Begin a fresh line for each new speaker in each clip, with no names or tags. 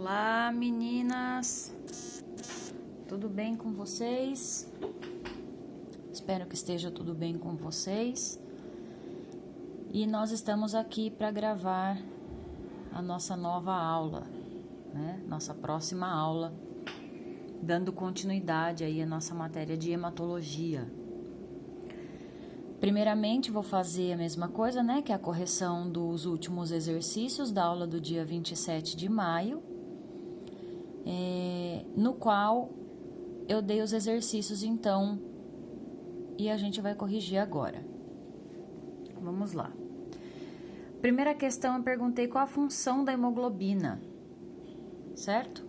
Olá, meninas! Tudo bem com vocês? Espero que esteja tudo bem com vocês. E nós estamos aqui para gravar a nossa nova aula, né? Nossa próxima aula, dando continuidade aí à nossa matéria de hematologia. Primeiramente, vou fazer a mesma coisa, né? Que é a correção dos últimos exercícios da aula do dia 27 de maio, no qual eu dei os exercícios, então, e a gente vai corrigir agora. Vamos lá. Primeira questão, eu perguntei qual a função da hemoglobina, certo?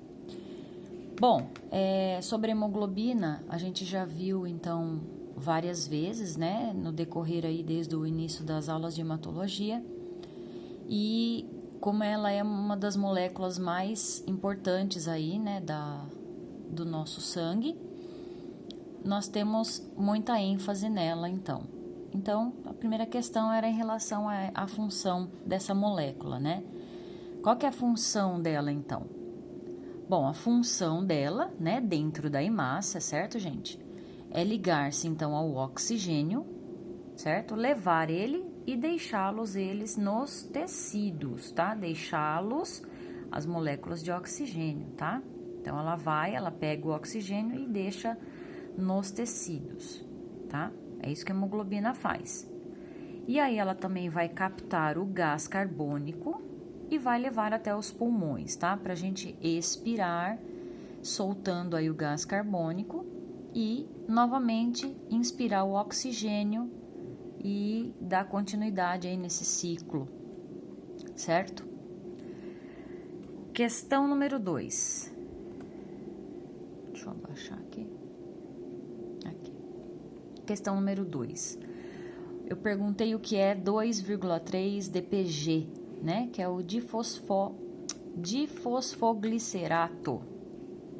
Bom, sobre a hemoglobina, a gente já viu, então, várias vezes, né, no decorrer aí desde o início das aulas de hematologia, e como ela é uma das moléculas mais importantes aí, né, do nosso sangue, nós temos muita ênfase nela, então. Então, a primeira questão era em relação à função dessa molécula, né? Qual que é a função dela, então? Bom, a função dela, né, dentro da hemácia, certo, gente? É ligar-se, então, ao oxigênio, certo? Levar ele e deixá-los eles nos tecidos, tá? Deixá-los, as moléculas de oxigênio, tá? Então, ela pega o oxigênio e deixa nos tecidos, tá? É isso que a hemoglobina faz. E aí, ela também vai captar o gás carbônico e vai levar até os pulmões, tá? Pra gente expirar, soltando aí o gás carbônico e, novamente, inspirar o oxigênio e dar continuidade aí nesse ciclo, certo? Questão número 2. Deixa eu abaixar aqui. Questão número 2. Eu perguntei o que é 2,3 DPG, né? Que é o difosfoglicerato.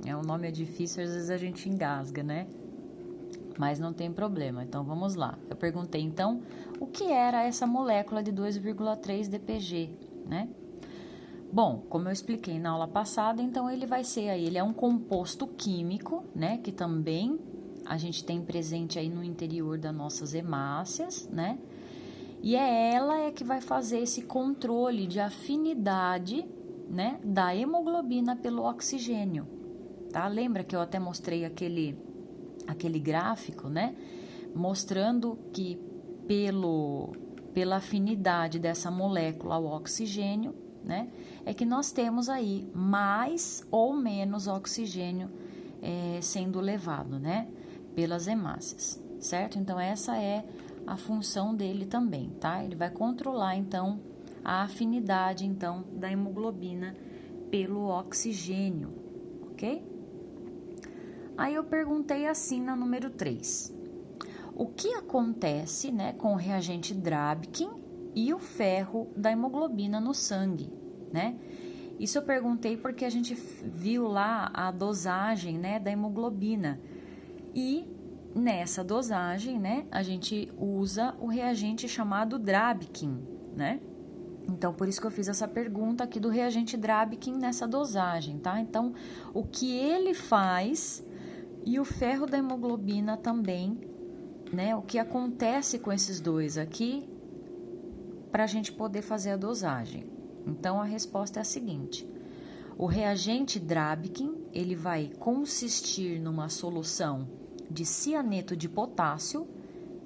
O nome é difícil, às vezes a gente engasga, né? Mas não tem problema, então vamos lá. Eu perguntei, então, o que era essa molécula de 2,3 DPG, né? Bom, como eu expliquei na aula passada, então ele é um composto químico, né? Que também a gente tem presente aí no interior das nossas hemácias, né? E ela que vai fazer esse controle de afinidade, né? Da hemoglobina pelo oxigênio, tá? Lembra que eu até mostrei aquele gráfico, né, mostrando que pela afinidade dessa molécula ao oxigênio, né, é que nós temos aí mais ou menos oxigênio sendo levado, né, pelas hemácias, certo? Então, essa é a função dele também, tá? Ele vai controlar, então, a afinidade, então, da hemoglobina pelo oxigênio, ok? Aí eu perguntei assim na número 3. O que acontece, né, com o reagente Drabkin e o ferro da hemoglobina no sangue, né? Isso eu perguntei porque a gente viu lá a dosagem, né, da hemoglobina. E nessa dosagem, né, a gente usa o reagente chamado Drabkin, né? Então, por isso que eu fiz essa pergunta aqui do reagente Drabkin nessa dosagem, tá? Então, o que ele faz e o ferro da hemoglobina também, né? O que acontece com esses dois aqui para a gente poder fazer a dosagem. Então, a resposta é a seguinte. O reagente Drabkin, ele vai consistir numa solução de cianeto de potássio.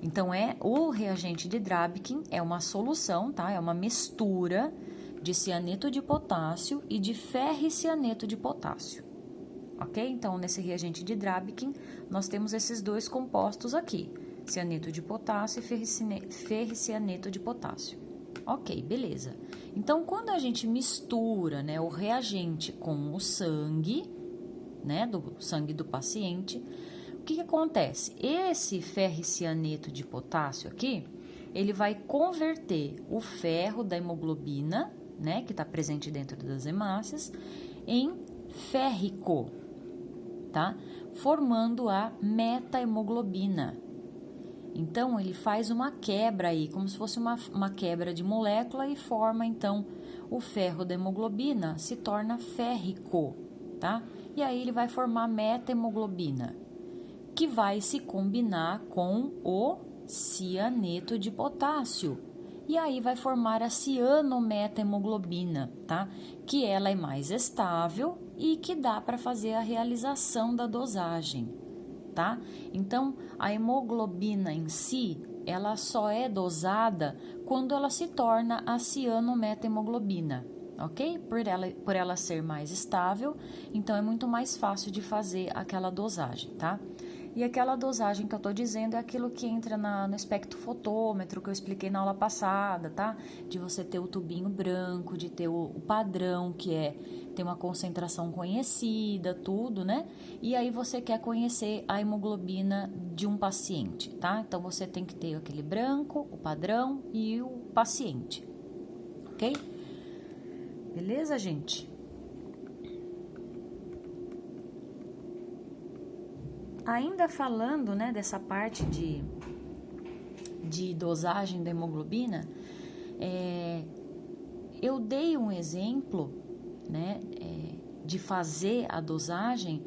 Então, o reagente de Drabkin é uma solução, tá? É uma mistura de cianeto de potássio e de ferricianeto de potássio. Ok? Então, nesse reagente de Drabkin, nós temos esses dois compostos aqui, cianeto de potássio e ferricianeto de potássio. Ok, beleza. Então, quando a gente mistura, né, o reagente com o sangue, né, do sangue do paciente, o que acontece? Esse ferricianeto de potássio aqui, ele vai converter o ferro da hemoglobina, né, que está presente dentro das hemácias, em férrico, tá? Formando a metahemoglobina. Então, ele faz uma quebra aí, como se fosse uma quebra de molécula e forma, então, o ferro da hemoglobina se torna férrico, tá? E aí ele vai formar meta-hemoglobina, que vai se combinar com o cianeto de potássio. E aí vai formar a cianometa-hemoglobina, tá? Que ela é mais estável e que dá para fazer a realização da dosagem, tá? Então, a hemoglobina em si, ela só é dosada quando ela se torna a cianometa-hemoglobina, ok? Por ela ser mais estável, então é muito mais fácil de fazer aquela dosagem, tá? E aquela dosagem que eu tô dizendo é aquilo que entra no espectrofotômetro, que eu expliquei na aula passada, tá? De você ter o tubinho branco, de ter o padrão, que é ter uma concentração conhecida, tudo, né? E aí você quer conhecer a hemoglobina de um paciente, tá? Então você tem que ter aquele branco, o padrão e o paciente, ok? Beleza, gente? Ainda falando, né, dessa parte de dosagem da hemoglobina, eu dei um exemplo, né, de fazer a dosagem,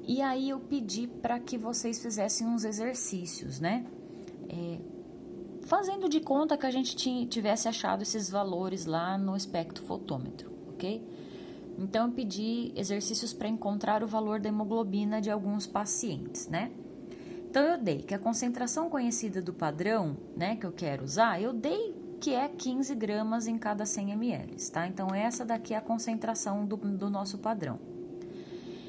e aí eu pedi para que vocês fizessem uns exercícios, né, fazendo de conta que a gente tivesse achado esses valores lá no espectrofotômetro, ok? Então, eu pedi exercícios para encontrar o valor da hemoglobina de alguns pacientes, né? Então, eu dei que a concentração conhecida do padrão, né, que eu quero usar, eu dei que é 15 gramas em cada 100 ml, tá? Então, essa daqui é a concentração do nosso padrão.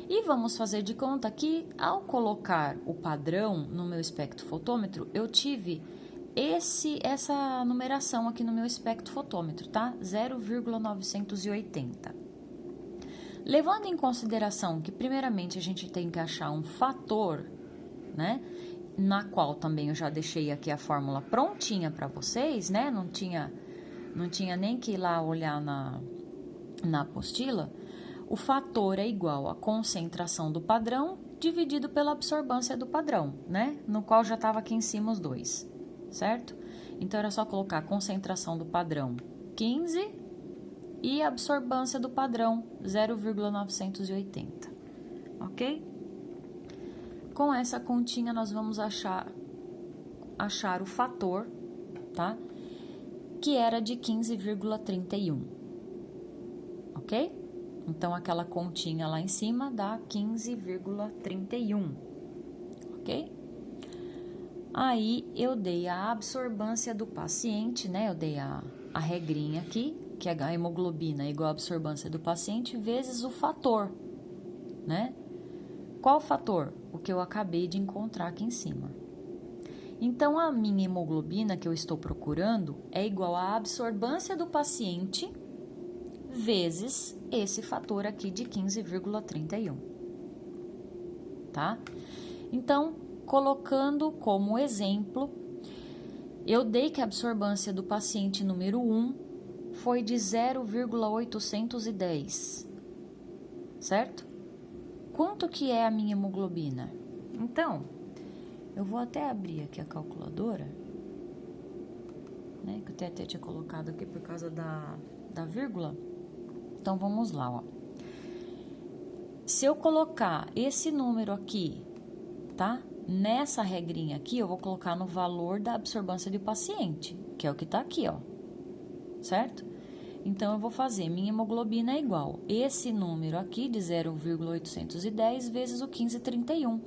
E vamos fazer de conta que, ao colocar o padrão no meu espectrofotômetro, eu tive essa numeração aqui no meu espectrofotômetro, tá? 0,980. Levando em consideração que, primeiramente, a gente tem que achar um fator, né? Na qual também eu já deixei aqui a fórmula prontinha para vocês, né? Não tinha nem que ir lá olhar na apostila. O fator é igual à concentração do padrão dividido pela absorbância do padrão, né? No qual já estava aqui em cima os dois, certo? Então, era só colocar a concentração do padrão 15 e a absorbância do padrão 0,980, ok? Com essa continha nós vamos achar o fator, tá? Que era de 15,31, ok? Então, aquela continha lá em cima dá 15,31, ok? Aí, eu dei a absorbância do paciente, né? Eu dei a regrinha aqui, que é a hemoglobina igual a absorbância do paciente vezes o fator, né? Qual fator? O que eu acabei de encontrar aqui em cima. Então, a minha hemoglobina que eu estou procurando é igual à absorbância do paciente vezes esse fator aqui de 15,31, tá? Então, colocando como exemplo, eu dei que a absorbância do paciente número 1 foi de 0,810, certo? Quanto que é a minha hemoglobina? Então, eu vou até abrir aqui a calculadora, né? Que eu até tinha colocado aqui por causa da vírgula. Então, vamos lá, ó. Se eu colocar esse número aqui, tá? Nessa regrinha aqui, eu vou colocar no valor da absorbância do paciente, que é o que tá aqui, ó. Certo? Então, eu vou fazer, minha hemoglobina é igual esse número aqui de 0,810 vezes o 1531.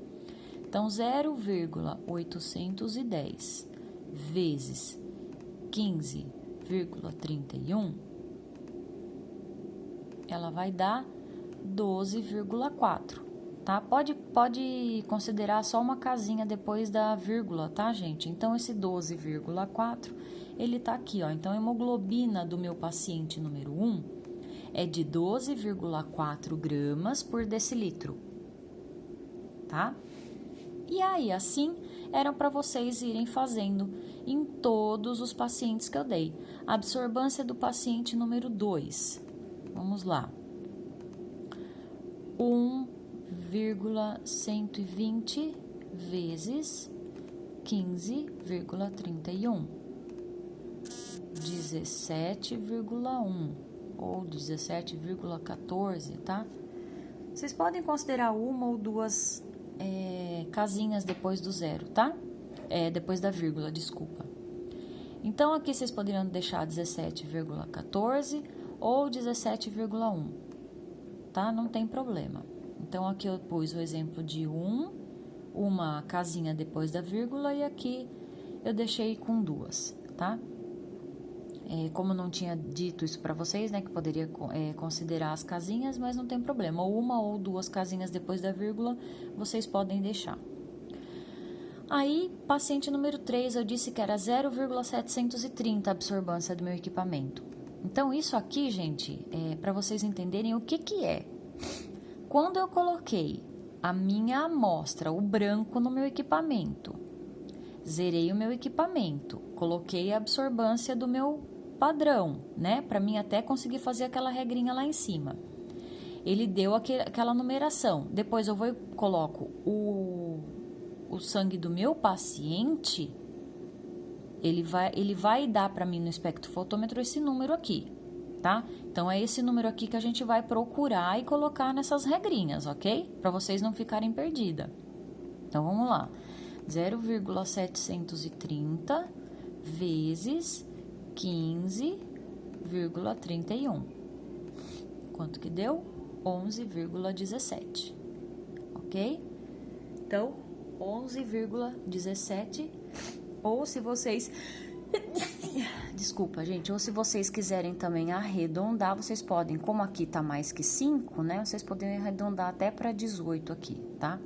Então, 0,810 vezes 15,31, ela vai dar 12,4, tá? Pode considerar só uma casinha depois da vírgula, tá, gente? Então, esse 12,4... ele tá aqui, ó. Então, a hemoglobina do meu paciente número 1 é de 12,4 gramas por decilitro, tá? E aí, assim, eram para vocês irem fazendo em todos os pacientes que eu dei. A absorbância do paciente número 2. Vamos lá. 1,120 vezes 15,31. 17,1 ou 17,14, tá? Vocês podem considerar uma ou duas casinhas depois do zero, tá? Depois da vírgula, desculpa. Então, aqui vocês poderiam deixar 17,14 ou 17,1, tá? Não tem problema. Então, aqui eu pus o exemplo de uma casinha depois da vírgula e aqui eu deixei com duas, tá? Como eu não tinha dito isso para vocês, né, que poderia considerar as casinhas, mas não tem problema. Uma ou duas casinhas depois da vírgula, vocês podem deixar. Aí, paciente número 3, eu disse que era 0,730 a absorvância do meu equipamento. Então, isso aqui, gente, para vocês entenderem o que é. Quando eu coloquei a minha amostra, o branco, no meu equipamento, zerei o meu equipamento, coloquei a absorvância do meu padrão, né? Para mim até conseguir fazer aquela regrinha lá em cima. Ele deu aquela numeração. Depois eu vou e coloco o sangue do meu paciente, ele vai dar para mim no espectrofotômetro esse número aqui, tá? Então, é esse número aqui que a gente vai procurar e colocar nessas regrinhas, ok? Para vocês não ficarem perdidas. Então, vamos lá. 0,730 vezes 15,31. Quanto que deu? 11,17, ok? Então, 11,17, ou se vocês... Desculpa, gente, ou se vocês quiserem também arredondar, vocês podem, como aqui tá mais que 5, né? Vocês podem arredondar até para 18 aqui, tá?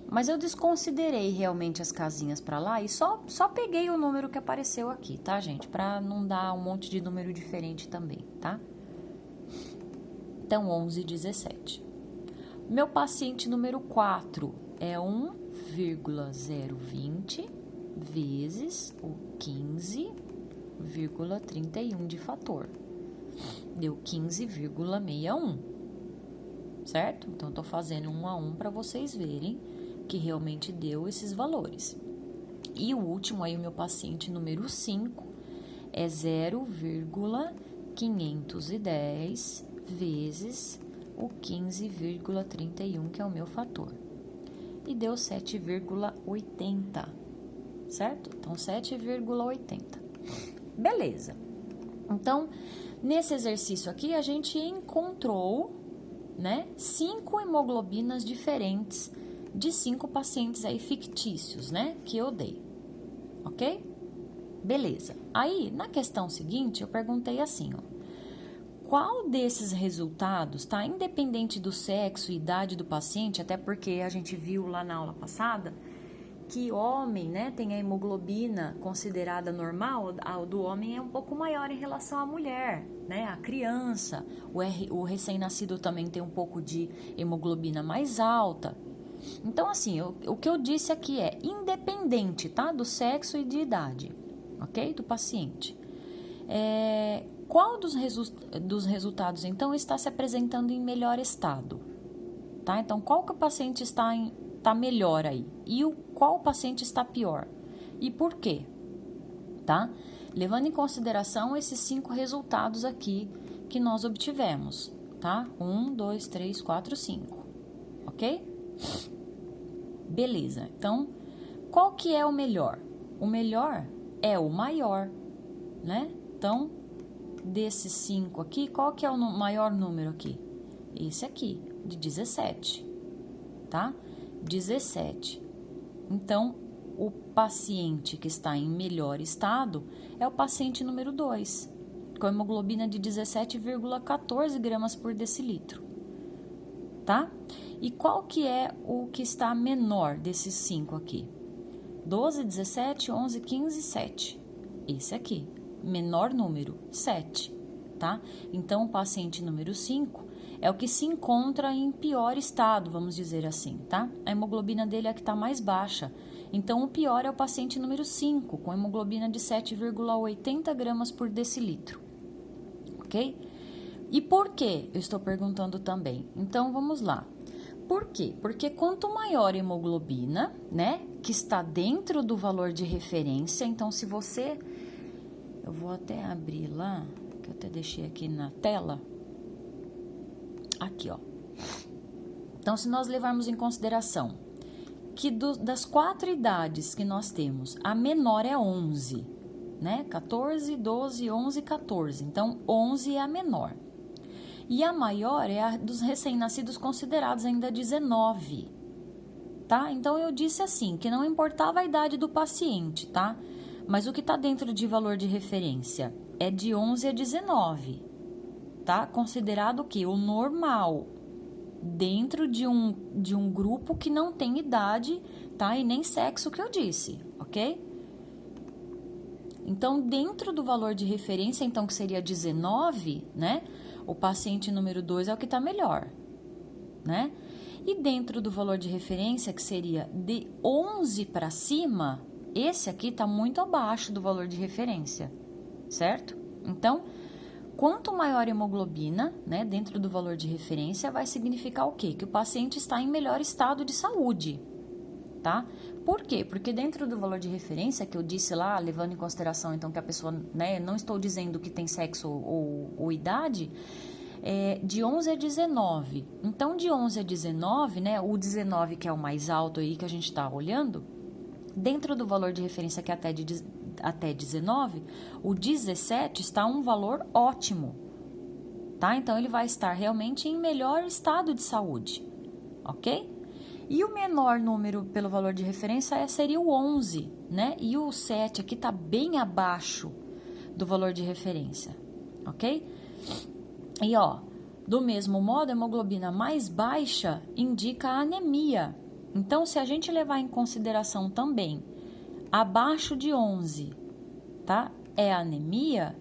Mas eu desconsiderei realmente as casinhas para lá e só peguei o número que apareceu aqui, tá, gente? Para não dar um monte de número diferente também, tá? Então, 11,17. Meu paciente número 4 é 1,020 vezes o 15,31 de fator. Deu 15,61, certo? Então, tô fazendo 1 a 1 para vocês verem que realmente deu esses valores. E o último aí, o meu paciente número 5, é 0,510 vezes o 15,31, que é o meu fator. E deu 7,80, certo? Então, 7,80. Beleza. Então, nesse exercício aqui, a gente encontrou, né, 5 hemoglobinas diferentes de 5 pacientes aí fictícios, né, que eu dei, ok? Beleza. Aí, na questão seguinte, eu perguntei assim, ó, qual desses resultados, tá, independente do sexo e idade do paciente, até porque a gente viu lá na aula passada que homem, né, tem a hemoglobina considerada normal, a do homem é um pouco maior em relação à mulher, né, a criança, o recém-nascido também tem um pouco de hemoglobina mais alta. Então, assim, o que eu disse aqui é independente, tá, do sexo e de idade, ok, do paciente. Qual dos resultados, então, está se apresentando em melhor estado, tá? Então, qual que o paciente está melhor aí? E qual paciente está pior? E por quê? Tá? Levando em consideração esses 5 resultados aqui que nós obtivemos, tá? 1, 2, 3, 4, 5, ok? Beleza. Então, qual que é o melhor? O melhor é o maior, né? Então, desses 5 aqui, qual que é o maior número aqui? Esse aqui, de 17, tá? 17. Então, o paciente que está em melhor estado é o paciente número 2, com hemoglobina de 17,14 gramas por decilitro, tá? E qual que é o que está menor desses 5 aqui? 12, 17, 11, 15, 7. Esse aqui, menor número, 7, tá? Então, o paciente número 5 é o que se encontra em pior estado, vamos dizer assim, tá? A hemoglobina dele é a que está mais baixa. Então, o pior é o paciente número 5, com hemoglobina de 7,80 gramas por decilitro, ok? E por que? Eu estou perguntando também. Então, vamos lá. Por quê? Porque quanto maior a hemoglobina, né, que está dentro do valor de referência, então, se você... Eu vou até abrir lá, que eu até deixei aqui na tela, Aqui, ó. Então, se nós levarmos em consideração que das 4 idades que nós temos, a menor é 11, né? 14, 12, 11, 14. Então, 11 é a menor. E a maior é a dos recém-nascidos considerados ainda 19, tá? Então, eu disse assim, que não importava a idade do paciente, tá? Mas o que está dentro de valor de referência é de 11 a 19, tá? Considerado o quê? O normal, dentro de um grupo que não tem idade, tá? E nem sexo que eu disse, ok? Então, dentro do valor de referência, então, que seria 19, né? O paciente número 2 é o que está melhor, né? E dentro do valor de referência, que seria de 11 para cima, esse aqui está muito abaixo do valor de referência, certo? Então, quanto maior a hemoglobina, né, dentro do valor de referência, vai significar o quê? Que o paciente está em melhor estado de saúde, tá? Por quê? Porque dentro do valor de referência, que eu disse lá, levando em consideração, então, que a pessoa, né, não estou dizendo que tem sexo ou idade, de 11 a 19. Então, de 11 a 19, né, o 19 que é o mais alto aí que a gente está olhando, dentro do valor de referência que é até 19, o 17 está um valor ótimo, tá? Então, ele vai estar realmente em melhor estado de saúde, ok? E o menor número pelo valor de referência seria o 11, né? E o 7 aqui está bem abaixo do valor de referência, ok? E, ó, do mesmo modo, a hemoglobina mais baixa indica a anemia. Então, se a gente levar em consideração também abaixo de 11, tá? É anemia,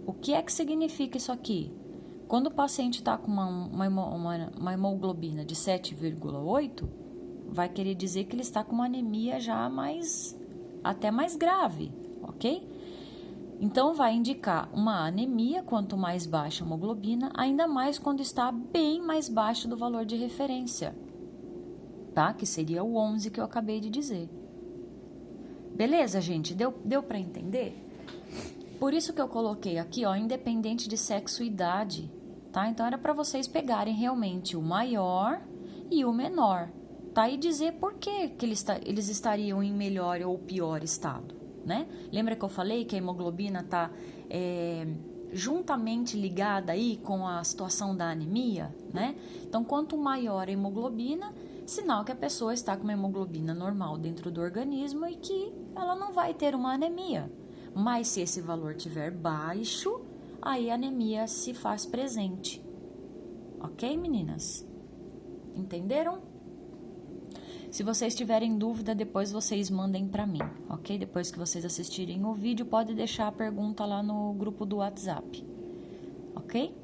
o que é que significa isso aqui? Quando o paciente está com uma hemoglobina de 7,8, vai querer dizer que ele está com uma anemia já até mais grave, ok? Então, vai indicar uma anemia, quanto mais baixa a hemoglobina, ainda mais quando está bem mais baixo do valor de referência, tá? Que seria o 11 que eu acabei de dizer. Beleza, gente? Deu para entender? Por isso que eu coloquei aqui, ó, independente de sexo e idade, tá? Então, era para vocês pegarem realmente o maior e o menor, tá? E dizer por que eles estariam em melhor ou pior estado, né? Lembra que eu falei que a hemoglobina tá juntamente ligada aí com a situação da anemia, né? Então, quanto maior a hemoglobina, sinal que a pessoa está com uma hemoglobina normal dentro do organismo e que ela não vai ter uma anemia. Mas se esse valor estiver baixo, aí a anemia se faz presente. Ok, meninas? Entenderam? Se vocês tiverem dúvida, depois vocês mandem para mim, ok? Depois que vocês assistirem o vídeo, pode deixar a pergunta lá no grupo do WhatsApp, ok?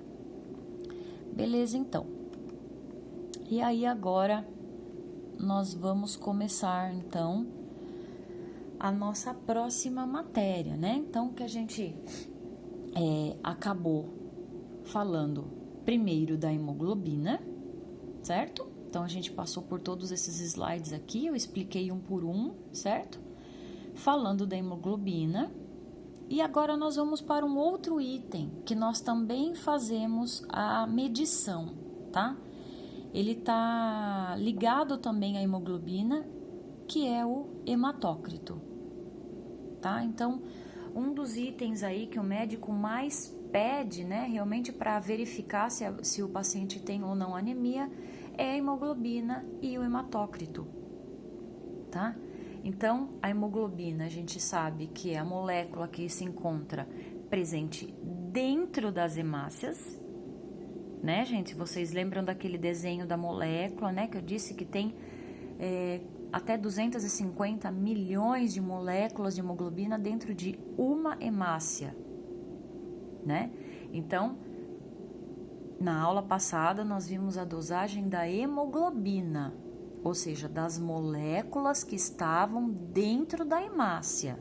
Beleza, então. E aí, agora, nós vamos começar, então, a nossa próxima matéria, né? Então, que a gente acabou falando primeiro da hemoglobina, certo? Então, a gente passou por todos esses slides aqui, eu expliquei um por um, certo? Falando da hemoglobina. E agora nós vamos para um outro item, que nós também fazemos a medição, tá? Ele está ligado também à hemoglobina, que é o hematócrito, tá? Então, um dos itens aí que o médico mais pede, né, realmente para verificar se o paciente tem ou não anemia, é a hemoglobina e o hematócrito, tá? Então, a hemoglobina, a gente sabe que é a molécula que se encontra presente dentro das hemácias, né, gente? Vocês lembram daquele desenho da molécula, né, que eu disse que tem até 250 milhões de moléculas de hemoglobina dentro de uma hemácia, né? Então, na aula passada, nós vimos a dosagem da hemoglobina, ou seja, das moléculas que estavam dentro da hemácia.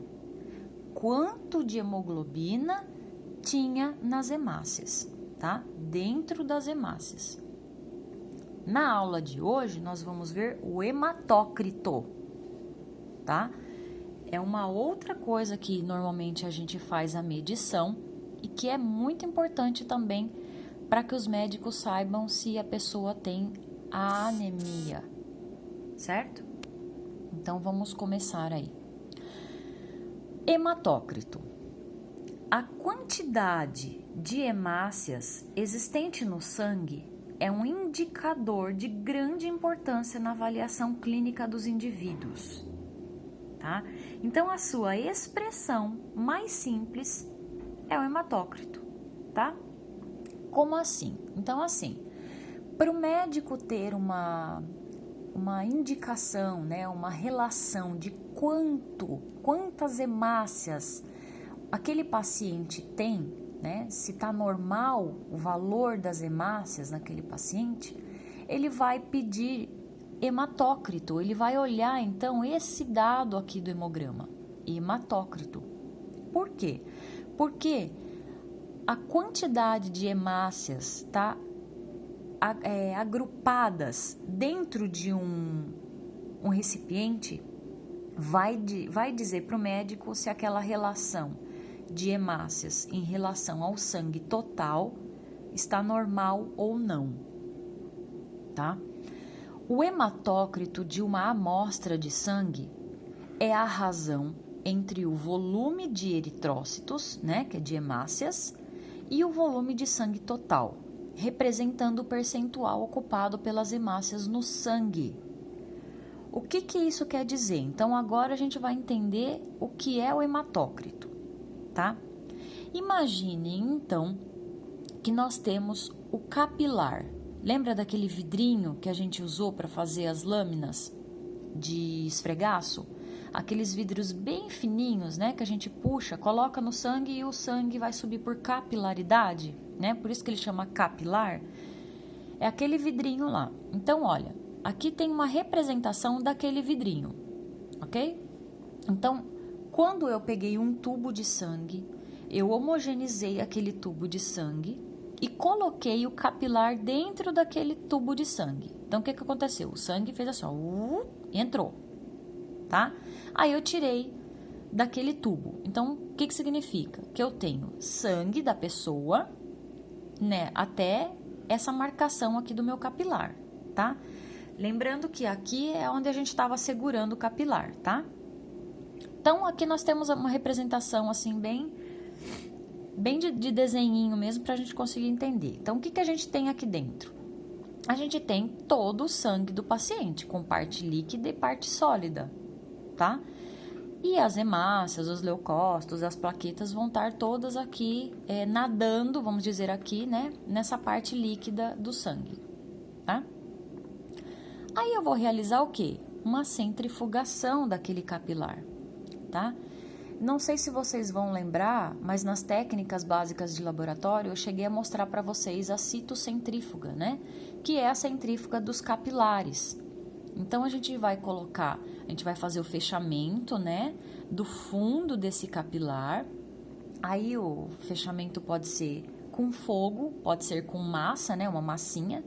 Quanto de hemoglobina tinha nas hemácias, tá? Dentro das hemácias. Na aula de hoje, nós vamos ver o hematócrito, tá? É uma outra coisa que normalmente a gente faz a medição e que é muito importante também para que os médicos saibam se a pessoa tem anemia, certo? Então, vamos começar aí. Hematócrito. A quantidade de hemácias existente no sangue é um indicador de grande importância na avaliação clínica dos indivíduos, tá? Então, a sua expressão mais simples é o hematócrito, tá? Como assim? Então, assim, para o médico ter uma indicação, né, uma relação de quantas hemácias aquele paciente tem, né, se está normal o valor das hemácias naquele paciente, ele vai pedir hematócrito, ele vai olhar então esse dado aqui do hemograma, hematócrito. Por quê? Porque a quantidade de hemácias, tá, agrupadas dentro de um recipiente vai dizer para o médico se aquela relação de hemácias em relação ao sangue total está normal ou não, tá? O hematócrito de uma amostra de sangue é a razão entre o volume de eritrócitos, né, que é de hemácias, e o volume de sangue total, representando o percentual ocupado pelas hemácias no sangue. O que isso quer dizer? Então, agora a gente vai entender o que é o hematócrito, tá? Imagine, então, que nós temos o capilar. Lembra daquele vidrinho que a gente usou para fazer as lâminas de esfregaço? Aqueles vidros bem fininhos, né, que a gente puxa, coloca no sangue e o sangue vai subir por capilaridade, né? Por isso que ele chama capilar. É aquele vidrinho lá. Então, olha, aqui tem uma representação daquele vidrinho, ok? Então, quando eu peguei um tubo de sangue, eu homogeneizei aquele tubo de sangue e coloquei o capilar dentro daquele tubo de sangue. Então, o que aconteceu? O sangue fez assim, ó, entrou, tá? Aí eu tirei daquele tubo. Então, o que significa? Que eu tenho sangue da pessoa, né, até essa marcação aqui do meu capilar, tá? Lembrando que aqui é onde a gente estava segurando o capilar, tá? Então, aqui nós temos uma representação, assim, bem de desenhinho mesmo, para a gente conseguir entender. Então, o que a gente tem aqui dentro? A gente tem todo o sangue do paciente, com parte líquida e parte sólida, tá? E as hemácias, os leucócitos, as plaquetas vão estar todas aqui nadando, vamos dizer aqui, né? Nessa parte líquida do sangue, tá? Aí eu vou realizar o quê? Uma centrifugação daquele capilar, tá? Não sei se vocês vão lembrar, mas nas técnicas básicas de laboratório eu cheguei a mostrar para vocês a citocentrífuga, né? Que é a centrífuga dos capilares. Então, a gente vai fazer o fechamento, né, do fundo desse capilar. Aí, o fechamento pode ser com fogo, pode ser com massa, né, uma massinha.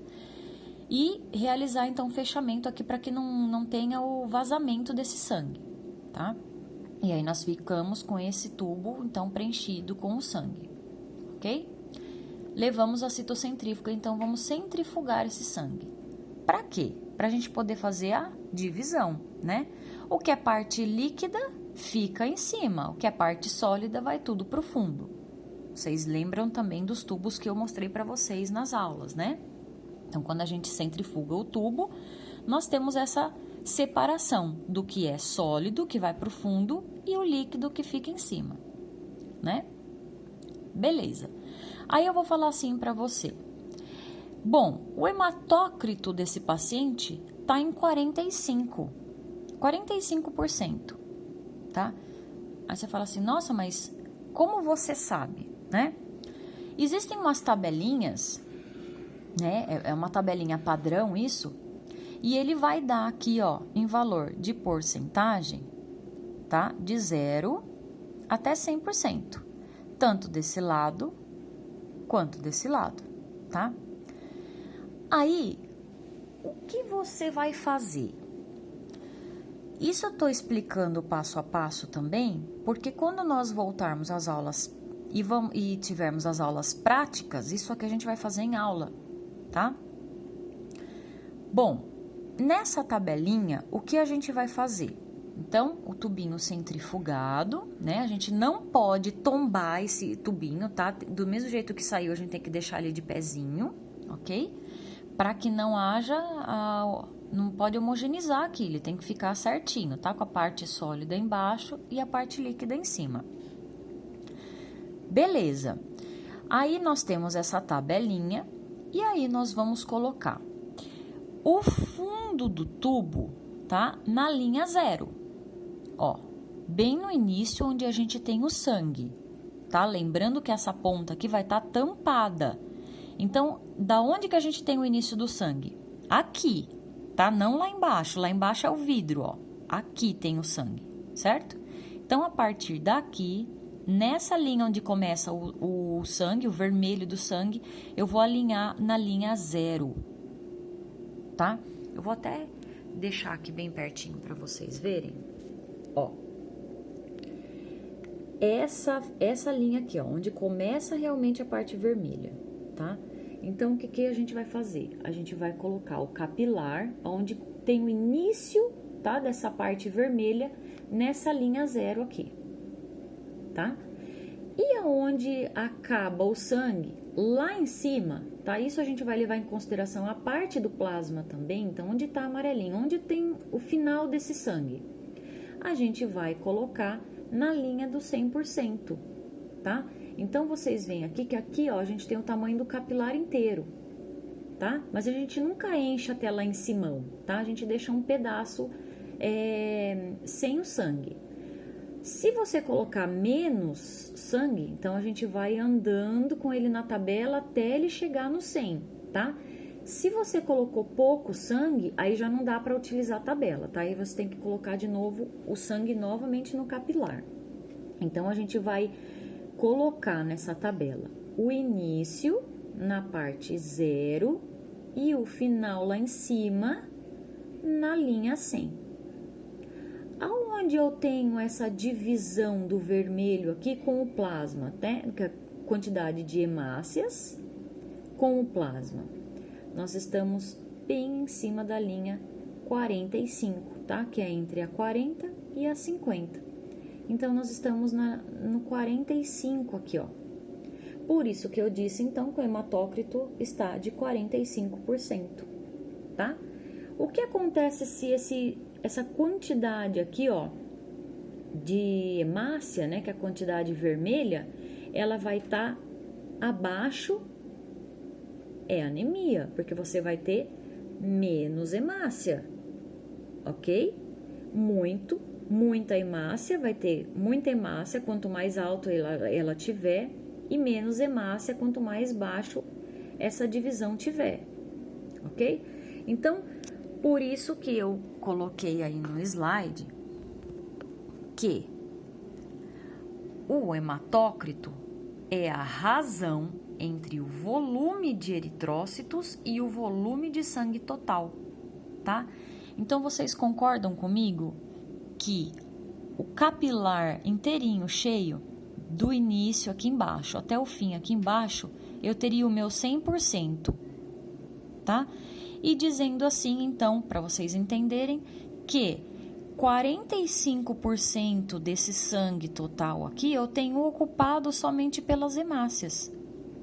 E realizar, então, o fechamento aqui para que não tenha o vazamento desse sangue, tá? E aí, nós ficamos com esse tubo, então, preenchido com o sangue, ok? Levamos a citocentrífuga, então, vamos centrifugar esse sangue. Para quê? Para a gente poder fazer a divisão, né? O que é parte líquida fica em cima, o que é parte sólida vai tudo para o fundo. Vocês lembram também dos tubos que eu mostrei para vocês nas aulas, né? Então, quando a gente centrifuga o tubo, nós temos essa separação do que é sólido, que vai para o fundo, e o líquido que fica em cima, né? Beleza. Aí eu vou falar assim para você. Bom, o hematócrito desse paciente está em 45%, tá? Aí você fala assim, nossa, mas como você sabe, né? Existem umas tabelinhas, né? É uma tabelinha padrão isso, e ele vai dar aqui, ó, em valor de porcentagem, tá? De 0 até 100%, tanto desse lado quanto desse lado, tá? Aí, o que você vai fazer? Isso eu estou explicando passo a passo também, porque quando nós voltarmos às aulas e tivermos as aulas práticas, isso aqui a gente vai fazer em aula, tá? Bom, nessa tabelinha, o que a gente vai fazer? Então, o tubinho centrifugado, né? A gente não pode tombar esse tubinho, tá? Do mesmo jeito que saiu, a gente tem que deixar ele de pezinho, ok? Para que não haja, não pode homogeneizar aqui, ele tem que ficar certinho, tá? Com a parte sólida embaixo e a parte líquida em cima. Beleza. Aí, nós temos essa tabelinha e aí nós vamos colocar o fundo do tubo, tá? Na linha 0. Ó, bem no início onde a gente tem o sangue, tá? Lembrando que essa ponta aqui vai estar tampada. Então, da onde que a gente tem o início do sangue? Aqui, tá? Não lá embaixo é o vidro, ó. Aqui tem o sangue, certo? Então, a partir daqui, nessa linha onde começa o sangue, o vermelho do sangue, eu vou alinhar na linha 0, tá? Eu vou até deixar aqui bem pertinho para vocês verem. Ó, essa linha aqui, ó, onde começa realmente a parte vermelha, tá? Então, o que a gente vai fazer? A gente vai colocar o capilar, onde tem o início, tá? Dessa parte vermelha, nessa linha 0 aqui, tá? E aonde acaba o sangue? Lá em cima, tá? Isso a gente vai levar em consideração a parte do plasma também, então, onde tá amarelinho, onde tem o final desse sangue. A gente vai colocar na linha do 100%, tá? Então, vocês veem aqui que aqui, ó, a gente tem o tamanho do capilar inteiro, tá? Mas a gente nunca enche até lá em cima, tá? A gente deixa um pedaço sem o sangue. Se você colocar menos sangue, então a gente vai andando com ele na tabela até ele chegar no 100, tá? Se você colocou pouco sangue, aí já não dá para utilizar a tabela, tá? Aí você tem que colocar de novo o sangue novamente no capilar. Então, a gente vai colocar nessa tabela o início na parte 0 e o final lá em cima na linha 100. Aonde eu tenho essa divisão do vermelho aqui com o plasma, né? A quantidade de hemácias com o plasma. Nós estamos bem em cima da linha 45, tá? Que é entre a 40 e a 50. Então, nós estamos no 45 aqui, ó. Por isso que eu disse, então, que o hematócrito está de 45%, tá? O que acontece se essa quantidade aqui, ó, de hemácia, né, que é a quantidade vermelha, ela vai estar abaixo, é anemia, porque você vai ter menos hemácia, ok? Muita hemácia, vai ter muita hemácia, quanto mais alto ela tiver, e menos hemácia, quanto mais baixo essa divisão tiver, ok? Então, por isso que eu coloquei aí no slide que o hematócrito é a razão entre o volume de eritrócitos e o volume de sangue total, tá? Então, vocês concordam comigo que o capilar inteirinho cheio, do início aqui embaixo até o fim aqui embaixo, eu teria o meu 100%, tá? E dizendo assim, então, para vocês entenderem que 45% desse sangue total aqui eu tenho ocupado somente pelas hemácias,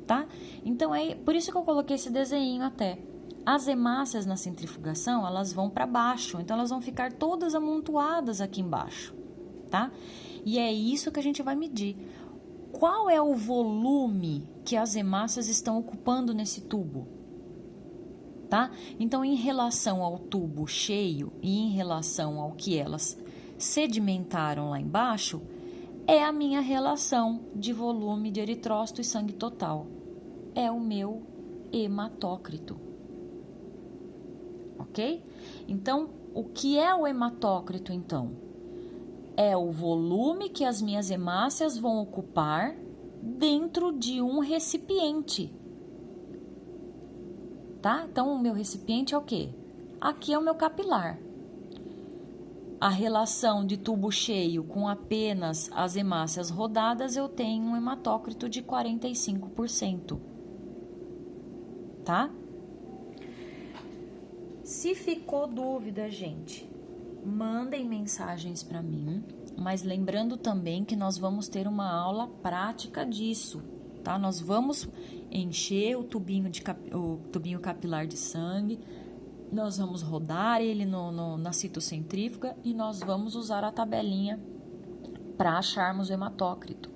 tá? Então, é por isso que eu coloquei esse desenho até. As hemácias na centrifugação, elas vão para baixo, então elas vão ficar todas amontoadas aqui embaixo, tá? E é isso que a gente vai medir. Qual é o volume que as hemácias estão ocupando nesse tubo? Tá? Então, em relação ao tubo cheio e em relação ao que elas sedimentaram lá embaixo, é a minha relação de volume de eritrócito e sangue total. É o meu hematócrito. Ok? Então, o que é o hematócrito, então? É o volume que as minhas hemácias vão ocupar dentro de um recipiente. Tá? Então, o meu recipiente é o quê? Aqui é o meu capilar. a relação de tubo cheio com apenas as hemácias rodadas, eu tenho um hematócrito de 45%. Tá? Se ficou dúvida, gente, mandem mensagens para mim, mas lembrando também que nós vamos ter uma aula prática disso, tá? Nós vamos encher o tubinho capilar de sangue, nós vamos rodar ele na citocentrífuga e nós vamos usar a tabelinha para acharmos o hematócrito,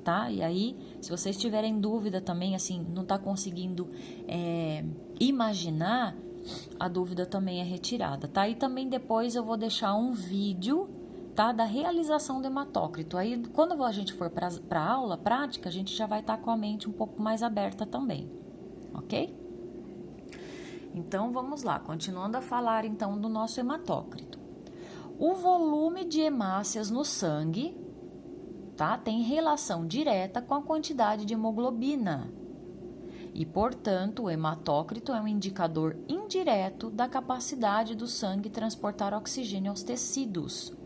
tá? E aí, se vocês tiverem dúvida também, assim, não tá conseguindo imaginar, a dúvida também é retirada, tá? E também depois eu vou deixar um vídeo, tá? Da realização do hematócrito. Aí, quando a gente for para a aula prática, a gente já vai estar com a mente um pouco mais aberta também, ok? Então, vamos lá. Continuando a falar, então, do nosso hematócrito. O volume de hemácias no sangue, tá? Tem relação direta com a quantidade de hemoglobina. E, portanto, o hematócrito é um indicador indireto da capacidade do sangue transportar oxigênio aos tecidos.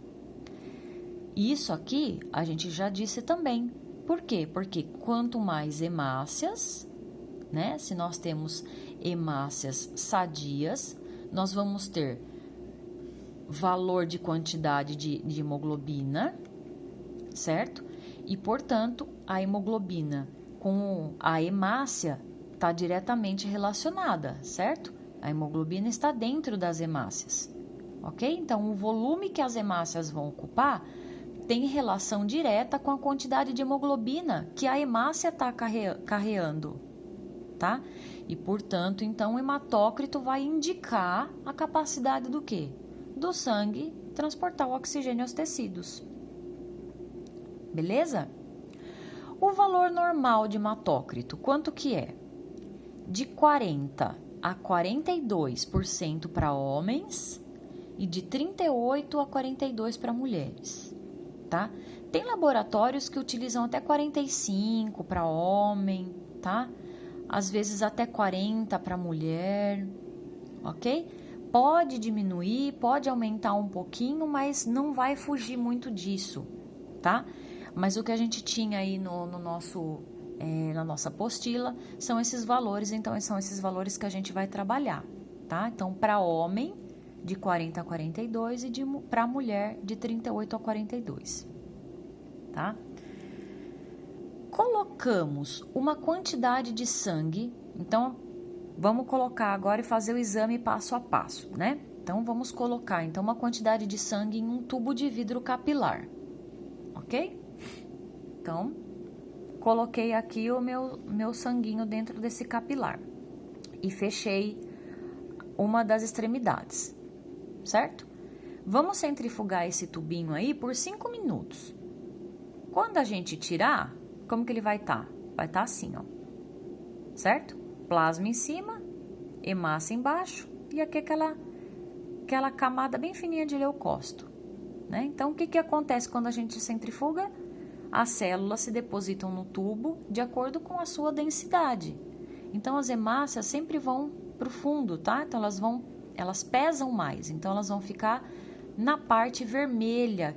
Isso aqui a gente já disse também. Por quê? Porque quanto mais hemácias, né? Se nós temos hemácias sadias, nós vamos ter valor de quantidade de hemoglobina, certo? E, portanto, a hemoglobina com a hemácia está diretamente relacionada, certo? A hemoglobina está dentro das hemácias, ok? Então, o volume que as hemácias vão ocupar tem relação direta com a quantidade de hemoglobina que a hemácia está carreando, tá? E, portanto, então, o hematócrito vai indicar a capacidade do quê? Do sangue transportar o oxigênio aos tecidos. Beleza? O valor normal de hematócrito, quanto que é? De 40% a 42% para homens e de 38% a 42% para mulheres, tá? Tem laboratórios que utilizam até 45% para homem, tá? Às vezes até 40% para mulher, ok? Pode diminuir, pode aumentar um pouquinho, mas não vai fugir muito disso, tá? Mas o que a gente tinha aí na nossa apostila são esses valores, então são esses valores que a gente vai trabalhar, tá? Então, para homem, de 40 a 42 e para mulher, de 38 a 42, tá? Colocamos uma quantidade de sangue, então, vamos colocar agora e fazer o exame passo a passo, né? Então, vamos colocar, então, uma quantidade de sangue em um tubo de vidro capilar, ok? Então, coloquei aqui o meu sanguinho dentro desse capilar e fechei uma das extremidades, certo? Vamos centrifugar esse tubinho aí por 5 minutos. Quando a gente tirar, como que ele vai estar? Vai estar assim, ó, certo? Plasma em cima, hemácia embaixo e aqui aquela camada bem fininha de leucócito, né? Então, o que acontece quando a gente centrifuga? As células se depositam no tubo de acordo com a sua densidade. Então, as hemácias sempre vão para o fundo, tá? Então, elas pesam mais. Então, elas vão ficar na parte vermelha,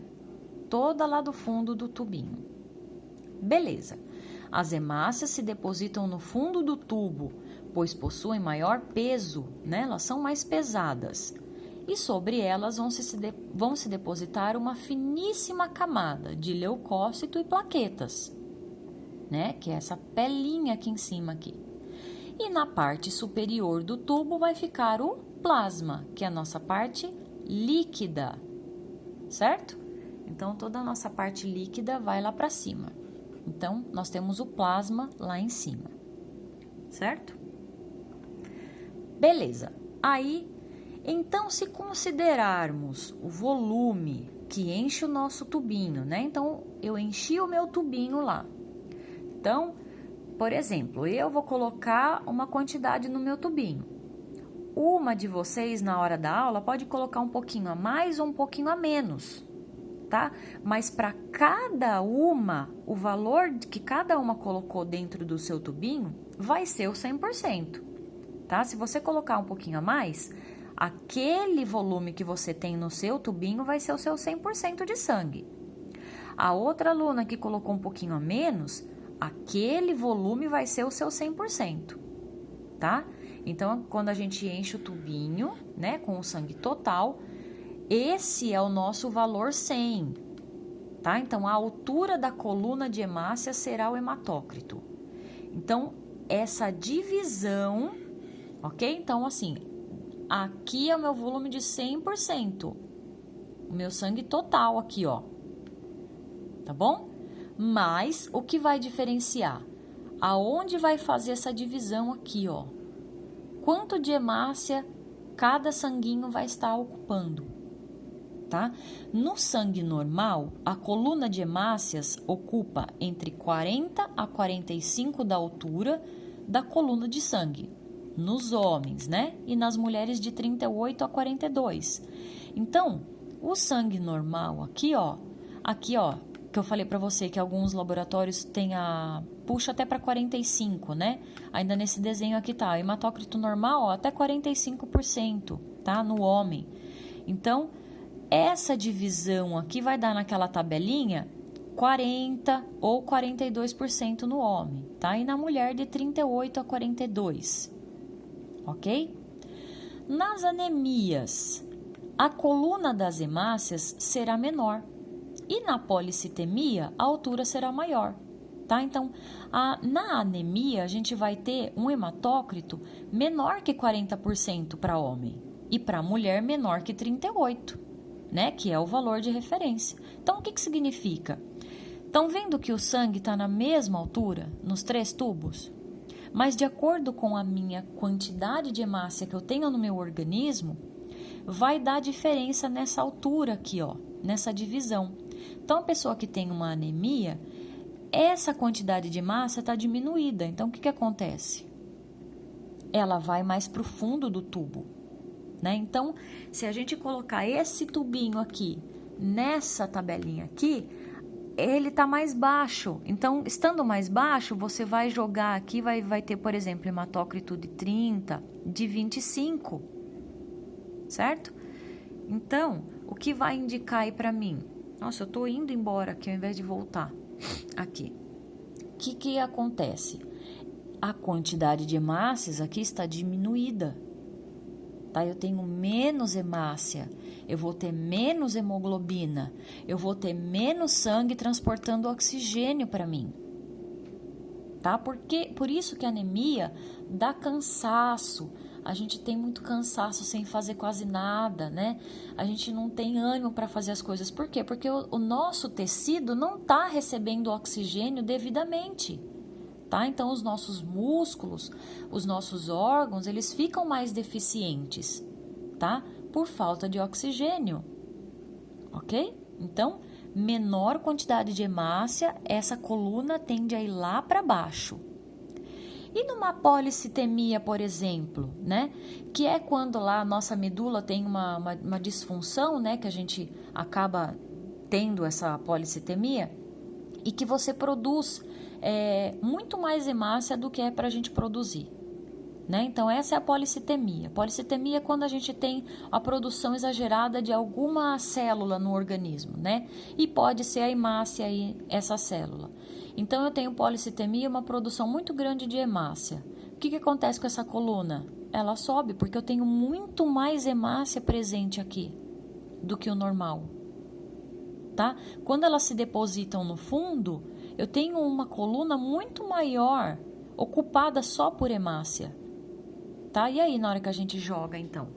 toda lá do fundo do tubinho. Beleza. As hemácias se depositam no fundo do tubo, pois possuem maior peso, né? Elas são mais pesadas. E sobre elas vão se depositar uma finíssima camada de leucócito e plaquetas, né? Que é essa pelinha aqui em cima aqui. E na parte superior do tubo vai ficar o plasma, que é a nossa parte líquida, certo? Então, toda a nossa parte líquida vai lá para cima. Então, nós temos o plasma lá em cima, certo? Beleza. Aí, então, se considerarmos o volume que enche o nosso tubinho, né? Então, eu enchi o meu tubinho lá. Então, por exemplo, eu vou colocar uma quantidade no meu tubinho. Uma de vocês, na hora da aula, pode colocar um pouquinho a mais ou um pouquinho a menos, tá? Mas para cada uma, o valor que cada uma colocou dentro do seu tubinho vai ser o 100%, tá? Se você colocar um pouquinho a mais, aquele volume que você tem no seu tubinho vai ser o seu 100% de sangue. A outra aluna que colocou um pouquinho a menos, aquele volume vai ser o seu 100%, tá? Então, quando a gente enche o tubinho, né, com o sangue total, esse é o nosso valor 100, tá? Então, a altura da coluna de hemácia será o hematócrito. Então, essa divisão, ok? Então, assim, aqui é o meu volume de 100%, o meu sangue total aqui, ó, tá bom? Mas, o que vai diferenciar? Aonde vai fazer essa divisão aqui, ó? Quanto de hemácia cada sanguinho vai estar ocupando, tá? No sangue normal, a coluna de hemácias ocupa entre 40 a 45 da altura da coluna de sangue, nos homens, né? E nas mulheres de 38 a 42. Então, o sangue normal aqui, ó, que eu falei para você que alguns laboratórios têm puxa até para 45, né? Ainda nesse desenho aqui tá, hematócrito normal, ó, até 45%, tá? No homem. Então, essa divisão aqui vai dar naquela tabelinha 40 ou 42% no homem, tá? E na mulher de 38 a 42, ok? Nas anemias, a coluna das hemácias será menor e na policitemia a altura será maior, tá? Então, na anemia a gente vai ter um hematócrito menor que 40% para homem e para mulher menor que 38%. Né, que é o valor de referência. Então, o que significa? Estão vendo que o sangue está na mesma altura nos 3 tubos? Mas de acordo com a minha quantidade de hemácia que eu tenho no meu organismo, vai dar diferença nessa altura aqui, ó, nessa divisão. Então, a pessoa que tem uma anemia, essa quantidade de hemácia está diminuída. Então, o que acontece? Ela vai mais para o fundo do tubo. Né? Então, se a gente colocar esse tubinho aqui nessa tabelinha aqui, ele está mais baixo. Então, estando mais baixo, você vai jogar aqui, vai ter, por exemplo, hematócrito de 30, de 25, certo? Então, o que vai indicar aí para mim? Nossa, eu estou indo embora aqui ao invés de voltar aqui. O que acontece? A quantidade de hemácias aqui está diminuída. Tá? Eu tenho menos hemácia, eu vou ter menos hemoglobina, eu vou ter menos sangue transportando oxigênio para mim. Tá? Por isso que a anemia dá cansaço, a gente tem muito cansaço sem fazer quase nada, né? A gente não tem ânimo para fazer as coisas. Por quê? Porque o nosso tecido não está recebendo oxigênio devidamente. Tá? Então, os nossos músculos, os nossos órgãos, eles ficam mais deficientes, tá? Por falta de oxigênio, ok? Então, menor quantidade de hemácia, essa coluna tende a ir lá para baixo. E numa policitemia, por exemplo, né? Que é quando lá a nossa medula tem uma disfunção, né? Que a gente acaba tendo essa policitemia e que você produz muito mais hemácia do que é para a gente produzir, né? Então, essa é a policitemia. Policitemia é quando a gente tem a produção exagerada de alguma célula no organismo, né? E pode ser a hemácia aí, essa célula. Então, eu tenho policitemia, uma produção muito grande de hemácia. O que acontece com essa coluna? Ela sobe, porque eu tenho muito mais hemácia presente aqui do que o normal, tá? Quando elas se depositam no fundo, eu tenho uma coluna muito maior, ocupada só por hemácia, tá? E aí, na hora que a gente joga, então,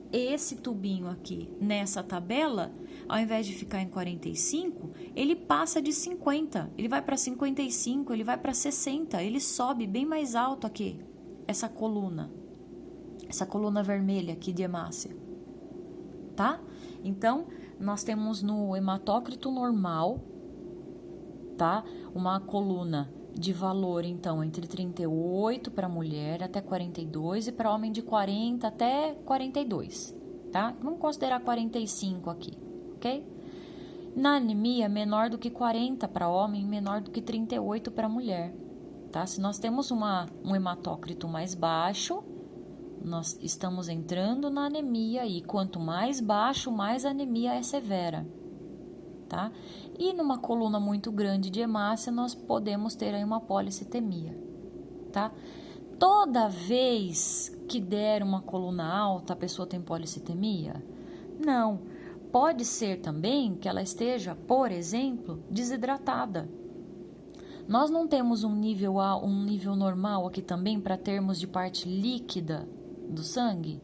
esse tubinho aqui nessa tabela, ao invés de ficar em 45, ele passa de 50, ele vai para 55, ele vai para 60, ele sobe bem mais alto aqui, essa coluna vermelha aqui de hemácia, tá? Então, nós temos no hematócrito normal, tá? Uma coluna de valor, então, entre 38 para mulher até 42 e para homem de 40 até 42, tá? Vamos considerar 45 aqui, ok? Na anemia, menor do que 40 para homem, menor do que 38 para mulher, tá? Se nós temos um hematócrito mais baixo, nós estamos entrando na anemia e quanto mais baixo, mais a anemia é severa, tá? E numa coluna muito grande de hemácia, nós podemos ter aí uma policitemia, tá? Toda vez que der uma coluna alta, a pessoa tem policitemia? Não. Pode ser também que ela esteja, por exemplo, desidratada. Nós não temos um nível normal aqui também para termos de parte líquida do sangue?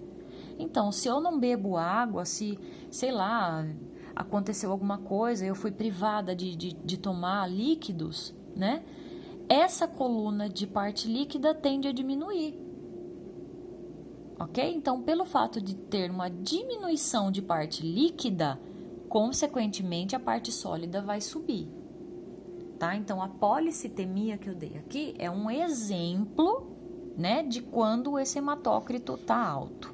Então, se eu não bebo água, se, sei lá, aconteceu alguma coisa, eu fui privada de tomar líquidos, né? Essa coluna de parte líquida tende a diminuir. Ok? Então, pelo fato de ter uma diminuição de parte líquida, consequentemente a parte sólida vai subir. Tá? Então, a policitemia que eu dei aqui é um exemplo, né, de quando esse hematócrito tá alto.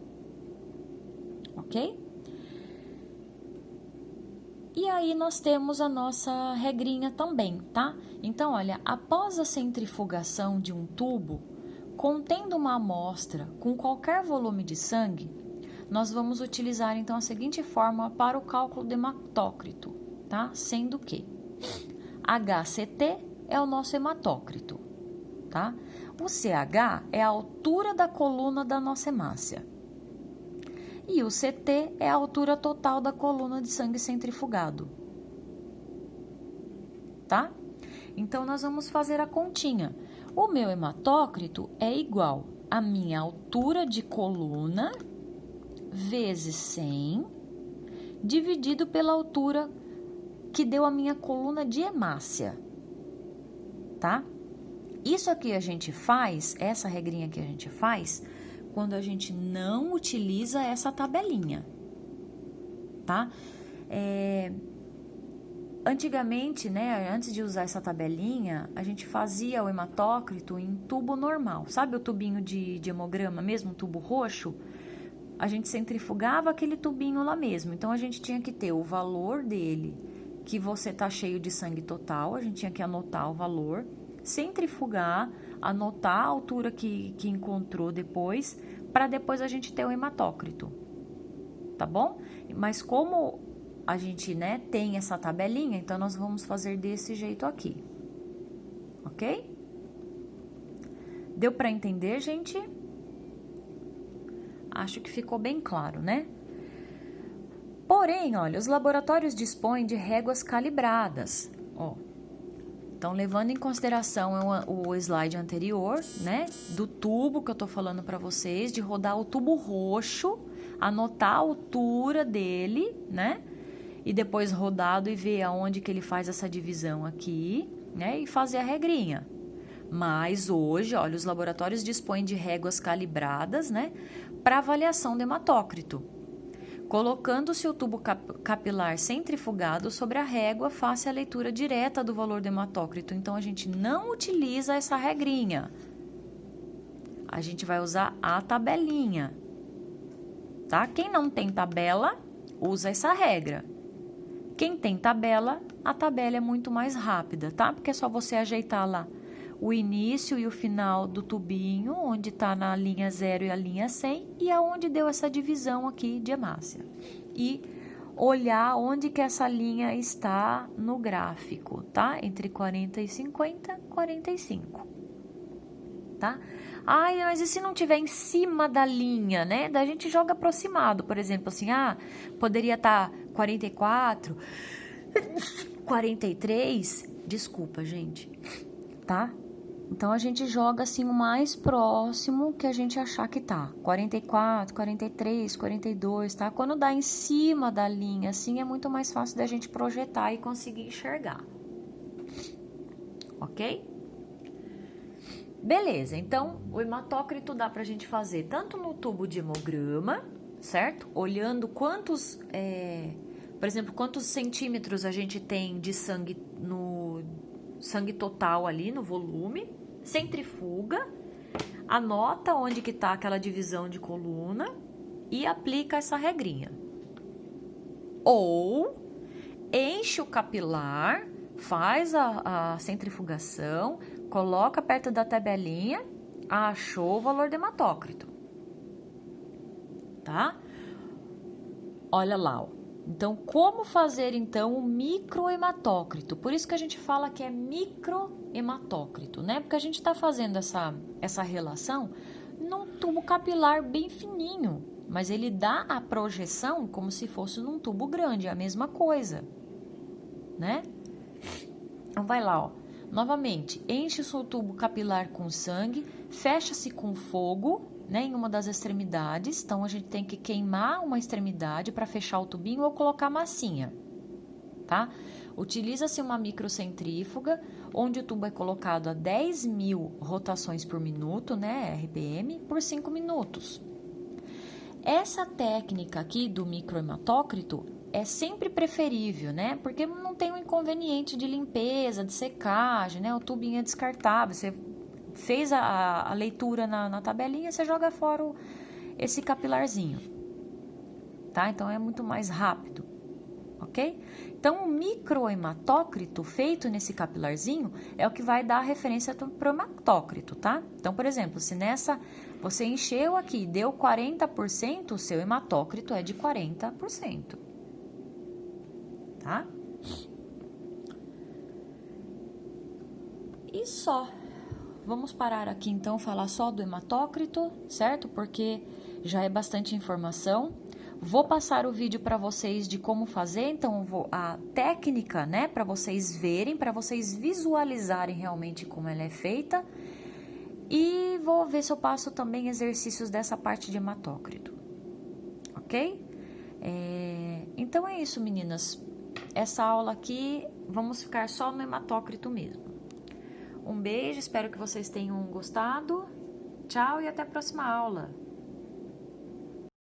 Ok? E aí nós temos a nossa regrinha também, tá? Então, olha, após a centrifugação de um tubo, contendo uma amostra com qualquer volume de sangue, nós vamos utilizar então a seguinte fórmula para o cálculo do hematócrito, tá? Sendo que HCT é o nosso hematócrito, tá? O CH é a altura da coluna da nossa hemácia. E o CT é a altura total da coluna de sangue centrifugado, tá? Então, nós vamos fazer a continha. O meu hematócrito é igual à minha altura de coluna vezes 100, dividido pela altura que deu a minha coluna de hemácia, tá? Isso aqui a gente faz, essa regrinha que a gente faz, quando a gente não utiliza essa tabelinha, tá? Antigamente, né, antes de usar essa tabelinha, a gente fazia o hematócrito em tubo normal. Sabe o tubinho de hemograma mesmo, tubo roxo? A gente centrifugava aquele tubinho lá mesmo. Então, a gente tinha que ter o valor dele, que você tá cheio de sangue total, a gente tinha que anotar o valor, centrifugar, anotar a altura que encontrou depois, para depois a gente ter o hematócrito, tá bom? Mas como a gente, né, tem essa tabelinha, então nós vamos fazer desse jeito aqui, ok? Deu para entender, gente? Acho que ficou bem claro, né? Porém, olha, os laboratórios dispõem de réguas calibradas, ó. Então, levando em consideração o slide anterior, né, do tubo que eu tô falando para vocês, de rodar o tubo roxo, anotar a altura dele, né, e depois rodado e ver aonde que ele faz essa divisão aqui, né, e fazer a regrinha. Mas hoje, olha, os laboratórios dispõem de réguas calibradas, né, para avaliação do hematócrito. Colocando-se o tubo capilar centrifugado sobre a régua, faça a leitura direta do valor do hematócrito. Então, a gente não utiliza essa regrinha. A gente vai usar a tabelinha, tá? Quem não tem tabela, usa essa regra. Quem tem tabela, a tabela é muito mais rápida, tá? Porque é só você ajeitar lá o início e o final do tubinho, onde está na linha 0 e a linha 100, e aonde deu essa divisão aqui de hemácia. E olhar onde que essa linha está no gráfico, tá? Entre 40 e 50, 45, tá? Ai, mas e se não tiver em cima da linha, né? Daí a gente joga aproximado, por exemplo, assim, poderia estar 44, 43, desculpa, gente, tá? Então, a gente joga assim o mais próximo que a gente achar que tá. 44, 43, 42, tá? Quando dá em cima da linha, assim, é muito mais fácil da gente projetar e conseguir enxergar. Ok? Beleza, então, o hematócrito dá pra gente fazer tanto no tubo de hemograma, certo? Olhando quantos, por exemplo, quantos centímetros a gente tem de sangue no sangue total ali no volume, centrifuga, anota onde que tá aquela divisão de coluna e aplica essa regrinha. Ou enche o capilar, faz a centrifugação, coloca perto da tabelinha, achou o valor do hematócrito. tá? Olha lá, ó. Então, como fazer, então, o microhematócrito? Por isso que a gente fala que é microhematócrito, né? Porque a gente está fazendo essa relação num tubo capilar bem fininho, mas ele dá a projeção como se fosse num tubo grande, é a mesma coisa, né? Então, vai lá, ó. Novamente, enche-se o tubo capilar com sangue, fecha-se com fogo, né, em uma das extremidades. Então, a gente tem que queimar uma extremidade para fechar o tubinho ou colocar massinha, tá? Utiliza-se uma microcentrífuga, onde o tubo é colocado a 10.000 rotações por minuto, né, RPM, por 5 minutos. Essa técnica aqui do microhematócrito é sempre preferível, né? Porque não tem um inconveniente de limpeza, de secagem, né? O tubinho é descartável, você fez a leitura na tabelinha, você joga fora esse capilarzinho, tá? Então, é muito mais rápido, ok? Então, o microhematócrito feito nesse capilarzinho é o que vai dar a referência para o hematócrito, tá? Então, por exemplo, se nessa você encheu aqui, deu 40%, o seu hematócrito é de 40%, tá? E só. Vamos parar aqui, então, falar só do hematócrito, certo? Porque já é bastante informação. Vou passar o vídeo para vocês de como fazer, então, a técnica, né? Para vocês verem, para vocês visualizarem realmente como ela é feita. E vou ver se eu passo também exercícios dessa parte de hematócrito, ok? Então, é isso, meninas. Essa aula aqui, vamos ficar só no hematócrito mesmo. Um beijo, espero que vocês tenham gostado. Tchau e até a próxima aula.